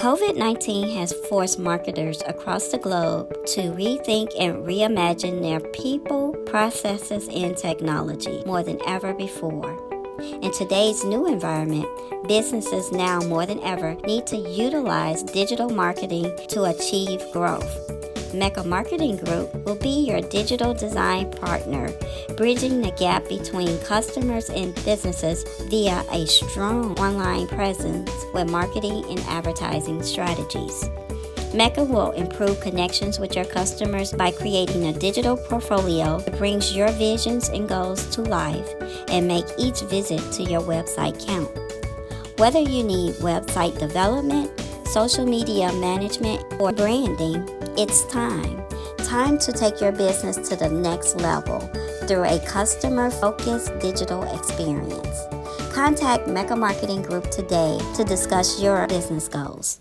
COVID-19 has forced marketers across the globe to rethink and reimagine their people, processes, and technology more than ever before. In today's new environment, businesses now more than ever need to utilize digital marketing to achieve growth. MECCA Marketing Group will be your digital design partner, bridging the gap between customers and businesses via a strong online presence with marketing and advertising strategies. MECCA will improve connections with your customers by creating a digital portfolio that brings your visions and goals to life and make each visit to your website count. Whether you need website development, social media management, or branding, it's time to take your business to the next level through a customer-focused digital experience. Contact MECCA Marketing Group today to discuss your business goals.